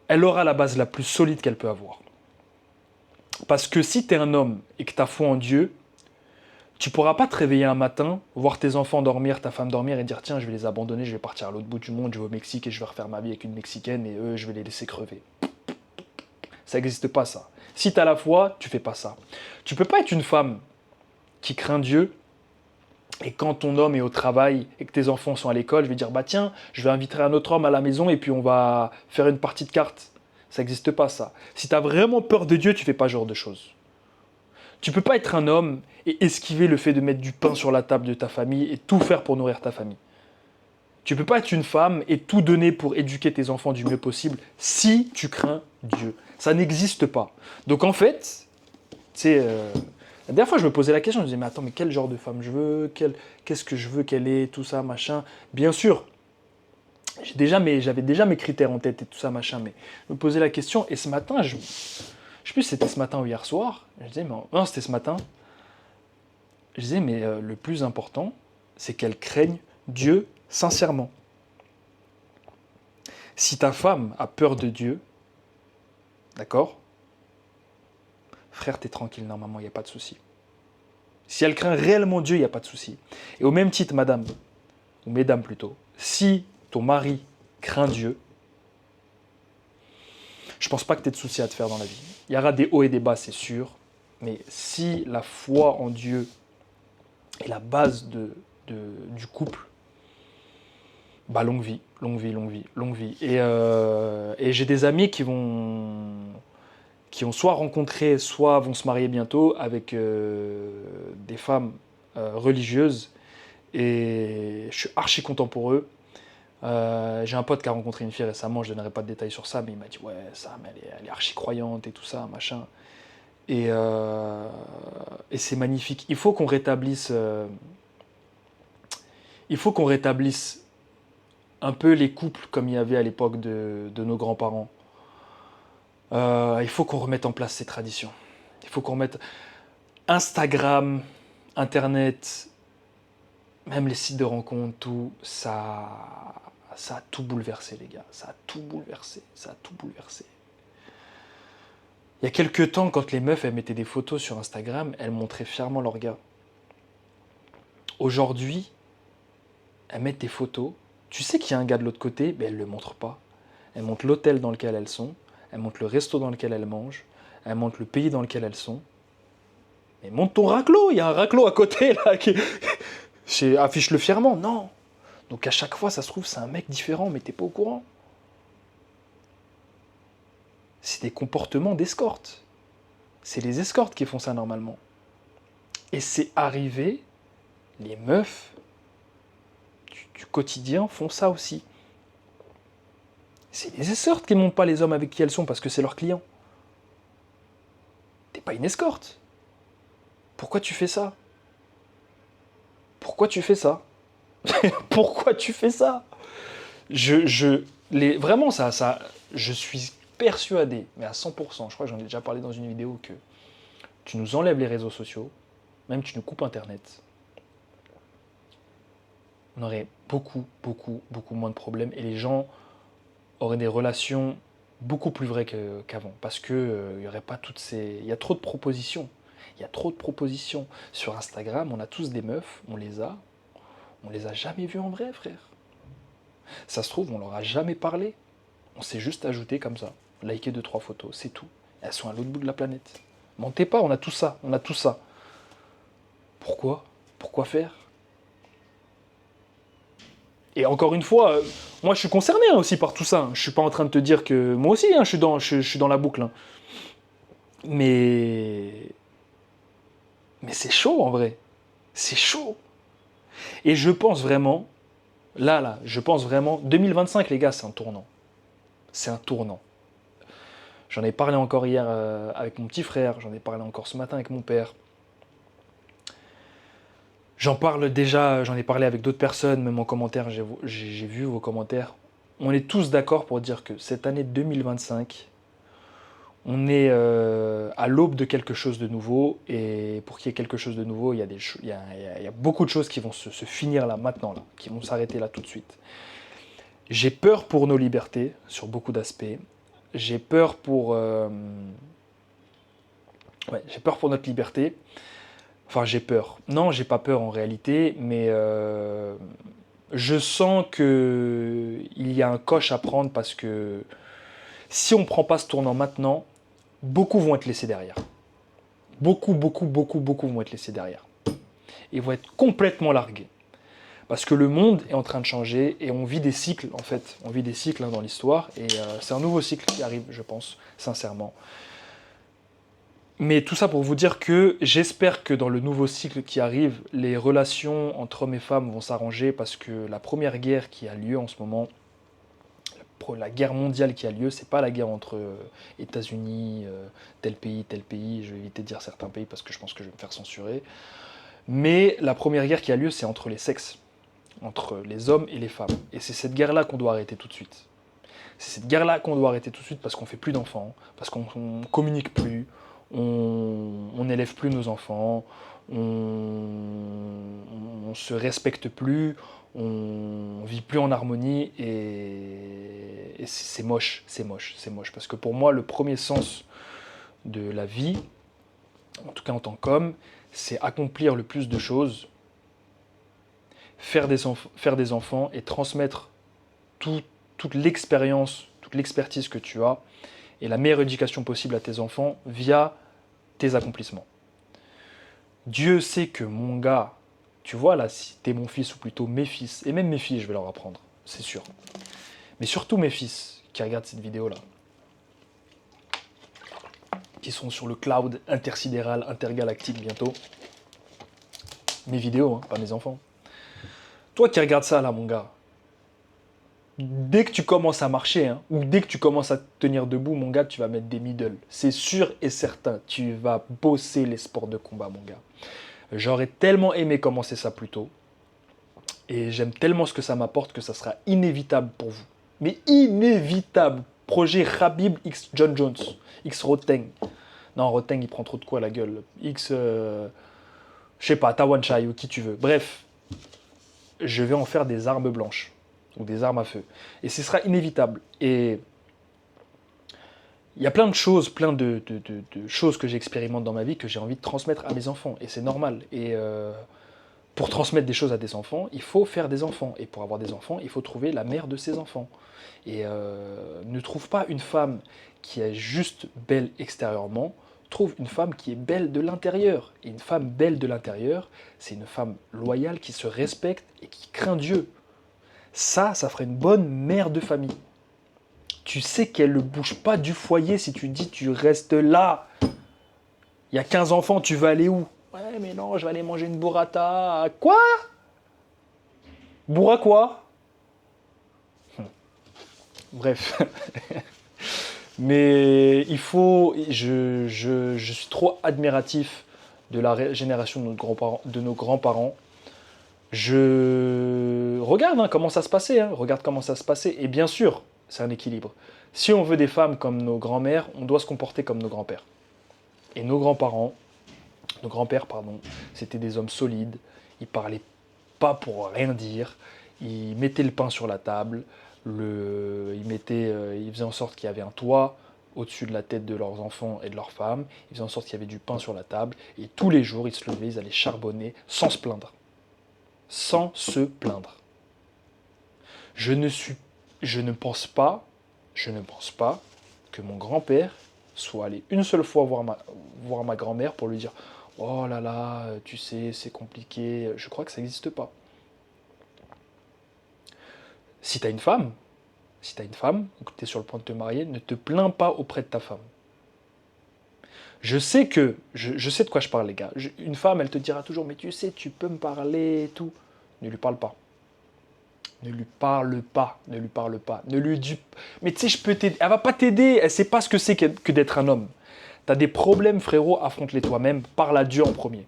elle aura la base la plus solide qu'elle peut avoir. Parce que si tu es un homme et que tu as foi en Dieu, tu ne pourras pas te réveiller un matin, voir tes enfants dormir, ta femme dormir et dire tiens, je vais les abandonner, je vais partir à l'autre bout du monde, je vais au Mexique et je vais refaire ma vie avec une Mexicaine et eux, je vais les laisser crever. Ça n'existe pas, ça. Si tu as la foi, tu fais pas ça. Tu peux pas être une femme qui craint Dieu et quand ton homme est au travail et que tes enfants sont à l'école, je vais dire, bah tiens, je vais inviter un autre homme à la maison et puis on va faire une partie de cartes. Ça n'existe pas, ça. Si tu as vraiment peur de Dieu, tu fais pas ce genre de choses. Tu peux pas être un homme et esquiver le fait de mettre du pain sur la table de ta famille et tout faire pour nourrir ta famille. Tu peux pas être une femme et tout donner pour éduquer tes enfants du mieux possible si tu crains Dieu. Ça n'existe pas. Donc en fait, c'est la dernière fois je me posais la question, je me disais mais attends, mais quel genre de femme je veux, qu'est-ce que je veux qu'elle ait, tout ça, machin. Bien sûr, j'avais déjà mes critères en tête et tout ça, machin, mais je me posais la question et ce matin, je sais plus si c'était ce matin ou hier soir, je disais, mais non, c'était ce matin, je disais, mais le plus important, c'est qu'elle craigne Dieu sincèrement. Si ta femme a peur de Dieu, d'accord, frère, t'es tranquille, normalement, il n'y a pas de souci. Si elle craint réellement Dieu, il n'y a pas de souci. Et au même titre, madame, ou mesdames plutôt, si ton mari craint Dieu, je ne pense pas que tu aies de soucis à te faire dans la vie. Il y aura des hauts et des bas, c'est sûr, mais si la foi en Dieu est la base du couple, bah longue vie, longue vie, longue vie, longue vie. Et j'ai des amis qui ont soit rencontré, soit vont se marier bientôt avec des femmes religieuses. Et je suis archi content pour eux. J'ai un pote qui a rencontré une fille récemment, je ne donnerai pas de détails sur ça, mais il m'a dit ouais, Sam, elle est archi croyante et tout ça, machin. Et c'est magnifique. Il faut qu'on rétablisse un peu les couples comme il y avait à l'époque de nos grands-parents. Il faut qu'on remette en place ces traditions. Il faut qu'on remette Instagram, Internet, même les sites de rencontres, tout, ça a tout bouleversé, les gars. Ça a tout bouleversé. Ça a tout bouleversé. Il y a quelques temps, quand les meufs elles mettaient des photos sur Instagram, elles montraient fièrement leurs gars. Aujourd'hui, elles mettent des photos. Tu sais qu'il y a un gars de l'autre côté, mais elles ne le montrent pas. Elles montrent l'hôtel dans lequel elles sont. Elles montrent le resto dans lequel elles mangent. Elles montrent le pays dans lequel elles sont. Mais montre ton raclo, il y a un raclo à côté là qui... Affiche-le fièrement, non. Donc à chaque fois, ça se trouve, c'est un mec différent, mais t'es pas au courant. C'est des comportements d'escorte. C'est les escortes qui font ça normalement. Et c'est arrivé, les meufs du quotidien font ça aussi. C'est les escortes qui ne montrent pas les hommes avec qui elles sont parce que c'est leurs clients. T'es pas une escorte. Pourquoi tu fais ça? Pourquoi tu fais ça? Pourquoi tu fais ça? Vraiment, je suis persuadé, mais à 100%, je crois que j'en ai déjà parlé dans une vidéo, que tu nous enlèves les réseaux sociaux, même tu nous coupes Internet, on aurait beaucoup, beaucoup, beaucoup moins de problèmes et les gens auraient des relations beaucoup plus vraies qu'avant. Parce que il y aurait pas toutes ces... Il y a trop de propositions. Il y a trop de propositions. Sur Instagram, on a tous des meufs, on les a jamais vues en vrai, frère. Ça se trouve, on leur a jamais parlé. On s'est juste ajouté comme ça. Liker 2-3 photos, c'est tout. Elles sont à l'autre bout de la planète. Mentez pas, on a tout ça, on a tout ça. Pourquoi? Pourquoi faire? Et encore une fois, moi je suis concerné aussi par tout ça. Je suis pas en train de te dire que moi aussi, je suis dans la boucle. Mais c'est chaud en vrai. C'est chaud. Et je pense vraiment, je pense vraiment, 2025 les gars, c'est un tournant. C'est un tournant. J'en ai parlé encore hier avec mon petit frère, j'en ai parlé encore ce matin avec mon père. J'en ai parlé avec d'autres personnes, même en commentaire, j'ai vu vos commentaires. On est tous d'accord pour dire que cette année 2025, on est à l'aube de quelque chose de nouveau. Et pour qu'il y ait quelque chose de nouveau, il y a beaucoup de choses qui vont se finir là, maintenant, là, qui vont s'arrêter là tout de suite. J'ai peur pour nos libertés, sur beaucoup d'aspects. J'ai peur pour... j'ai peur pour notre liberté. Enfin, j'ai peur. Non, j'ai pas peur en réalité, mais je sens qu'il y a un coche à prendre parce que si on ne prend pas ce tournant maintenant, beaucoup vont être laissés derrière. Beaucoup vont être laissés derrière. Ils vont être complètement largués. Parce que le monde est en train de changer et on vit des cycles, en fait. On vit des cycles dans l'histoire et c'est un nouveau cycle qui arrive, je pense, sincèrement. Mais tout ça pour vous dire que j'espère que dans le nouveau cycle qui arrive, les relations entre hommes et femmes vont s'arranger parce que la première guerre qui a lieu en ce moment, la guerre mondiale qui a lieu, c'est pas la guerre entre États-Unis, tel pays, je vais éviter de dire certains pays parce que je pense que je vais me faire censurer. Mais la première guerre qui a lieu, c'est entre les sexes, entre les hommes et les femmes. Et c'est cette guerre-là qu'on doit arrêter tout de suite. C'est cette guerre-là qu'on doit arrêter tout de suite parce qu'on fait plus d'enfants, parce qu'on communique plus, on n'élève plus nos enfants, on se respecte plus, on vit plus en harmonie et c'est moche, c'est moche, c'est moche. Parce que pour moi, le premier sens de la vie, en tout cas en tant qu'homme, c'est accomplir le plus de choses, faire des enfants et transmettre toute l'expérience, toute l'expertise que tu as et la meilleure éducation possible à tes enfants via tes accomplissements. Dieu sait que mon gars, tu vois là, si t'es mon fils ou plutôt mes fils, et même mes filles, je vais leur apprendre, c'est sûr. Mais surtout mes fils qui regardent cette vidéo-là, qui sont sur le cloud intersidéral, intergalactique bientôt. Mes vidéos, hein, pas mes enfants. Toi qui regardes ça là, mon gars, dès que tu commences à marcher, hein, ou dès que tu commences à te tenir debout, mon gars, tu vas mettre des middle. C'est sûr et certain, tu vas bosser les sports de combat, mon gars. J'aurais tellement aimé commencer ça plus tôt. Et j'aime tellement ce que ça m'apporte que ça sera inévitable pour vous. Mais inévitable. Projet Khabib X John Jones. X Roteng. Non, Roteng, il prend trop de quoi à la gueule. X... je sais pas, Tawan Chai ou qui tu veux. Bref, je vais en faire des armes blanches. Ou des armes à feu. Et ce sera inévitable. Et il y a plein de choses, de choses que j'expérimente dans ma vie que j'ai envie de transmettre à mes enfants. Et c'est normal. Et pour transmettre des choses à des enfants, il faut faire des enfants. Et pour avoir des enfants, il faut trouver la mère de ses enfants. Et ne trouve pas une femme qui est juste belle extérieurement, trouve une femme qui est belle de l'intérieur. Et une femme belle de l'intérieur, c'est une femme loyale qui se respecte et qui craint Dieu. Ça ferait une bonne mère de famille. Tu sais qu'elle ne bouge pas du foyer si tu dis tu restes là. Il y a 15 enfants, tu vas aller où? Ouais, mais non, je vais aller manger une burrata. Quoi? Bourra quoi? Bref. Mais il faut. Je suis trop admiratif de la génération de nos grands-parents. Je regarde hein, comment ça se passait. Hein, regarde comment ça se passait. Et bien sûr, c'est un équilibre. Si on veut des femmes comme nos grands-mères, on doit se comporter comme nos grands-pères. Et nos grands-pères, pardon, c'était des hommes solides. Ils parlaient pas pour rien dire. Ils mettaient le pain sur la table. Ils faisaient en sorte qu'il y avait un toit au-dessus de la tête de leurs enfants et de leurs femmes. Ils faisaient en sorte qu'il y avait du pain sur la table. Et tous les jours, ils se levaient, ils allaient charbonner sans se plaindre. Sans se plaindre. Je ne pense pas que mon grand-père soit allé une seule fois voir ma grand-mère pour lui dire « Oh là là, tu sais, c'est compliqué. » Je crois que ça n'existe pas. Si tu as une femme, ou que tu es sur le point de te marier, ne te plains pas auprès de ta femme. Je sais de quoi je parle, les gars. Une femme, elle te dira toujours « Mais tu sais, tu peux me parler et tout. » Ne lui parle pas. Ne lui parle pas, ne lui parle pas. Ne lui dis... Mais tu sais, je peux t'aider. Elle va pas t'aider, elle sait pas ce que c'est que d'être un homme. T'as des problèmes, frérot, affronte-les toi-même. Parle à Dieu en premier.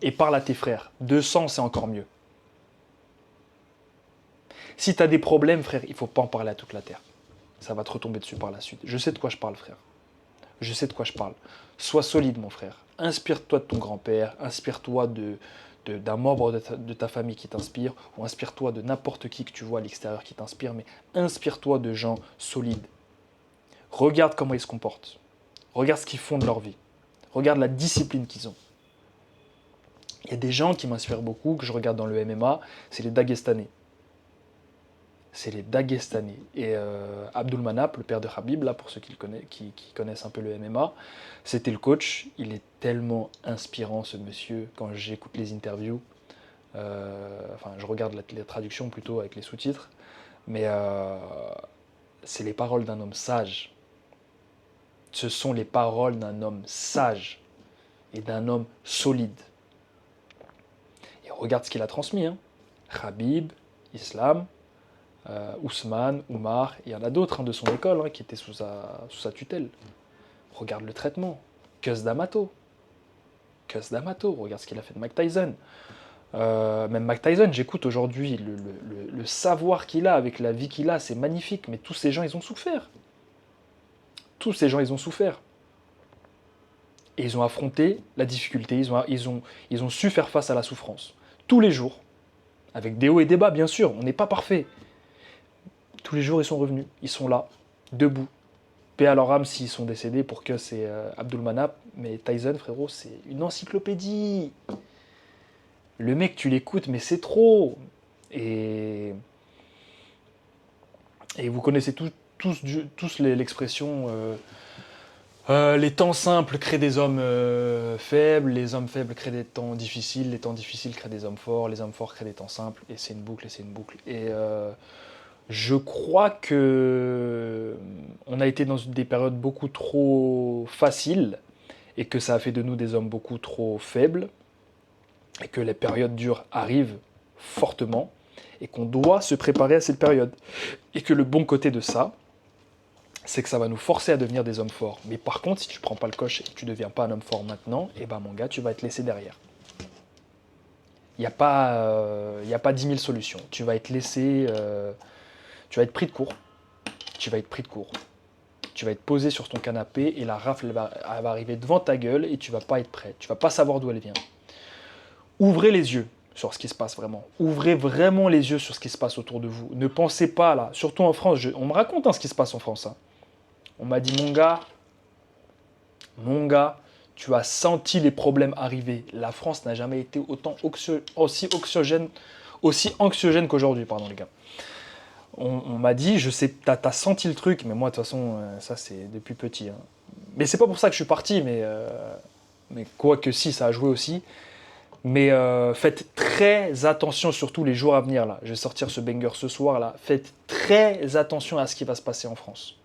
Et parle à tes frères. 200, c'est encore mieux. Si t'as des problèmes, frère, il faut pas en parler à toute la terre. Ça va te retomber dessus par la suite. Je sais de quoi je parle, frère. Je sais de quoi je parle. Sois solide, mon frère. Inspire-toi de ton grand-père. Inspire-toi d'un membre de ta famille qui t'inspire, ou inspire-toi de n'importe qui que tu vois à l'extérieur qui t'inspire, mais inspire-toi de gens solides. Regarde comment ils se comportent. Regarde ce qu'ils font de leur vie. Regarde la discipline qu'ils ont. Il y a des gens qui m'inspirent beaucoup, que je regarde dans le MMA, c'est les Dagestanais. c'est les Dagestanais. Et Abdul Manap, le père de Khabib, là, pour ceux qui connaissent un peu le MMA, c'était le coach. Il est tellement inspirant, ce monsieur, quand j'écoute les interviews. Enfin, je regarde la traduction plutôt avec les sous-titres. Mais c'est les paroles d'un homme sage. Ce sont les paroles d'un homme sage et d'un homme solide. Et regarde ce qu'il a transmis. Hein. Khabib, Islam, Ousmane, Oumar, il y en a d'autres de son école qui étaient sous sa tutelle. Regarde le traitement. Cus D'Amato, regarde ce qu'il a fait de Mike Tyson. Même Mike Tyson, j'écoute aujourd'hui le savoir qu'il a avec la vie qu'il a, c'est magnifique, mais tous ces gens, ils ont souffert. Tous ces gens, ils ont souffert. Et ils ont affronté la difficulté, ils ont su faire face à la souffrance. Tous les jours, avec des hauts et des bas, bien sûr, on n'est pas parfait. Tous les jours, ils sont revenus, ils sont là, debout. Paix à leur âme s'ils sont décédés, pour que c'est Abdul Manap, mais Tyson, frérot, c'est une encyclopédie. Le mec, tu l'écoutes, mais c'est trop. Et vous connaissez tous l'expression les temps simples créent des hommes faibles, les hommes faibles créent des temps difficiles, les temps difficiles créent des hommes forts créent des temps simples, et c'est une boucle, et c'est une boucle. Et je crois que on a été dans des périodes beaucoup trop faciles, et que ça a fait de nous des hommes beaucoup trop faibles, et que les périodes dures arrivent fortement, et qu'on doit se préparer à cette période. Et que le bon côté de ça, c'est que ça va nous forcer à devenir des hommes forts. Mais par contre, si tu prends pas le coche et que tu deviens pas un homme fort maintenant, eh ben mon gars, tu vas être laissé derrière. Il n'y a pas 10 000 solutions. Tu vas être laissé... tu vas être pris de court. Tu vas être posé sur ton canapé et la rafle elle va arriver devant ta gueule et tu vas pas être prêt. Tu vas pas savoir d'où elle vient. Ouvrez les yeux sur ce qui se passe vraiment. Ouvrez vraiment les yeux sur ce qui se passe autour de vous. Ne pensez pas là, surtout en France. On me raconte ce qui se passe en France. On m'a dit, mon gars, tu as senti les problèmes arriver. La France n'a jamais été aussi anxiogène qu'aujourd'hui, pardon les gars. On m'a dit, je sais, t'as senti le truc, mais moi de toute façon, ça c'est depuis petit. Hein. Mais c'est pas pour ça que je suis parti, mais quoi que si, ça a joué aussi. Mais faites très attention, surtout les jours à venir. Là. Je vais sortir ce banger ce soir. Là. Faites très attention à ce qui va se passer en France.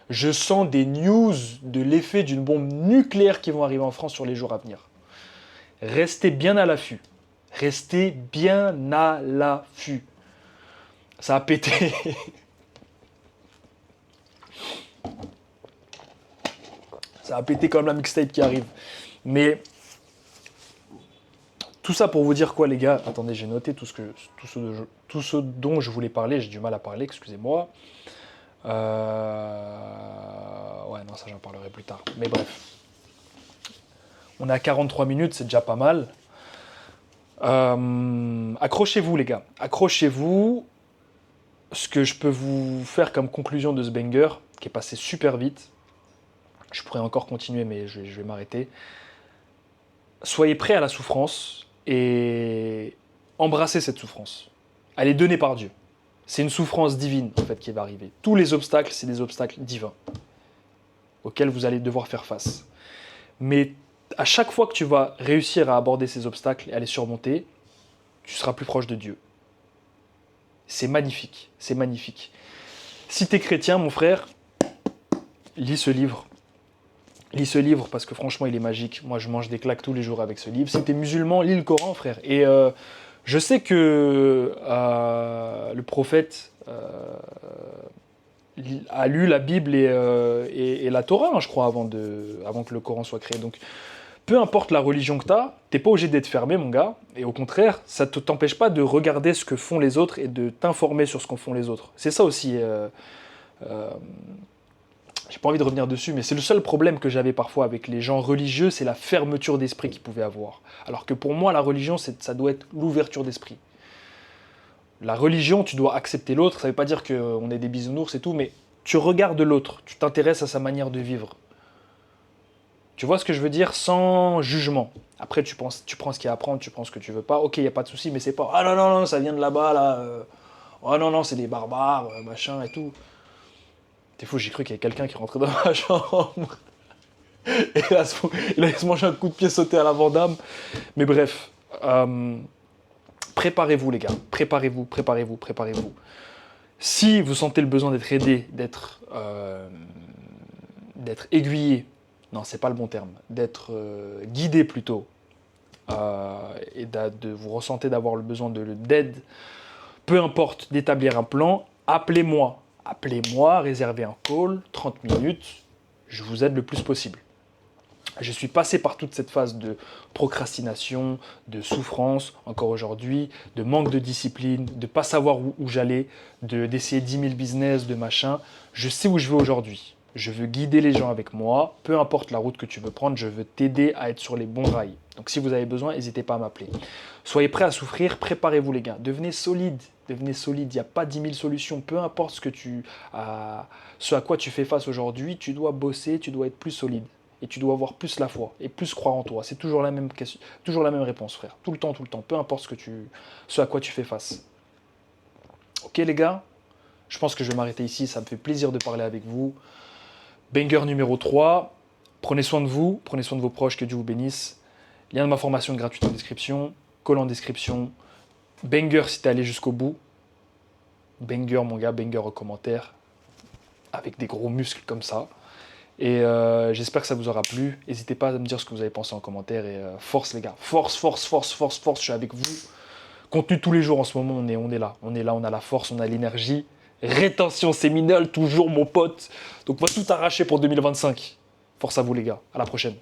Je sens des news de l'effet d'une bombe nucléaire qui vont arriver en France sur les jours à venir. Restez bien à l'affût. Restez bien à l'affût. Ça a pété. Ça a pété comme la mixtape qui arrive. Mais tout ça pour vous dire quoi, les gars? Attendez, j'ai noté tout ce dont je voulais parler. J'ai du mal à parler, excusez-moi. Ouais, non, ça j'en parlerai plus tard. Mais bref. On est à 43 minutes, c'est déjà pas mal. Accrochez-vous, les gars. Accrochez-vous. Ce que je peux vous faire comme conclusion de ce banger, qui est passé super vite, je pourrais encore continuer, mais je vais m'arrêter. Soyez prêts à la souffrance et embrassez cette souffrance. Elle est donnée par Dieu. C'est une souffrance divine, en fait, qui va arriver. Tous les obstacles, c'est des obstacles divins auxquels vous allez devoir faire face. Mais à chaque fois que tu vas réussir à aborder ces obstacles et à les surmonter, tu seras plus proche de Dieu. C'est magnifique, c'est magnifique. Si tu es chrétien, mon frère, lis ce livre. Lis ce livre parce que franchement, il est magique. Moi, je mange des claques tous les jours avec ce livre. Si tu es musulman, lis le Coran, frère. Et je sais que le prophète a lu la Bible et la Torah, hein, je crois, avant que le Coran soit créé. Donc, peu importe la religion que tu as, tu n'es pas obligé d'être fermé, mon gars. Et au contraire, ça ne t'empêche pas de regarder ce que font les autres et de t'informer sur ce qu'en font les autres. C'est ça aussi. J'ai pas envie de revenir dessus, mais c'est le seul problème que j'avais parfois avec les gens religieux, c'est la fermeture d'esprit qu'ils pouvaient avoir. Alors que pour moi, la religion, ça doit être l'ouverture d'esprit. La religion, tu dois accepter l'autre, ça veut pas dire qu'on est des bisounours et tout, mais tu regardes l'autre, tu t'intéresses à sa manière de vivre. Tu vois ce que je veux dire? Sans jugement. Après, tu prends ce qu'il y a à prendre, tu prends ce que tu veux pas. Ok, il n'y a pas de souci, mais c'est pas « Ah non, non, non, ça vient de là-bas, là. Oh non, non, c'est des barbares, machin et tout. T'es fou, j'ai cru qu'il y avait quelqu'un qui rentrait dans ma chambre. Et là, il allait se manger un coup de pied sauté à la Vandame. Mais bref, préparez-vous les gars, préparez-vous, préparez-vous, préparez-vous. Si vous sentez le besoin d'être aidé, d'être aiguillé, non, c'est pas le bon terme, d'être guidé plutôt, et vous ressentez d'avoir le besoin d'aide, peu importe, d'établir un plan, appelez-moi. Appelez-moi, réservez un call, 30 minutes, je vous aide le plus possible. Je suis passé par toute cette phase de procrastination, de souffrance, encore aujourd'hui, de manque de discipline, de ne pas savoir où j'allais, d'essayer 10 000 business, de machin. Je sais où je vais aujourd'hui. Je veux guider les gens avec moi, peu importe la route que tu veux prendre, je veux t'aider à être sur les bons rails. Donc si vous avez besoin, n'hésitez pas à m'appeler. Soyez prêts à souffrir, préparez-vous les gars, devenez solide. Devenez solide, il n'y a pas 10 000 solutions, peu importe ce à quoi tu fais face aujourd'hui, tu dois bosser, tu dois être plus solide. Et tu dois avoir plus la foi et plus croire en toi. C'est toujours la même question, toujours la même réponse, frère. Tout le temps, peu importe ce à quoi tu fais face. Ok les gars, je pense que je vais m'arrêter ici, ça me fait plaisir de parler avec vous. Banger numéro 3, prenez soin de vous, prenez soin de vos proches, que Dieu vous bénisse. Lien de ma formation gratuite en description, call en description. Banger si t'es allé jusqu'au bout. Banger mon gars, banger en commentaire. Avec des gros muscles comme ça. Et j'espère que ça vous aura plu. N'hésitez pas à me dire ce que vous avez pensé en commentaire. Et force les gars, force, force, force, force, force, je suis avec vous. Contenu tous les jours en ce moment, on est là. On est là, on a la force, on a l'énergie. Rétention séminale, toujours mon pote. Donc on va tout arracher pour 2025. Force à vous les gars, à la prochaine.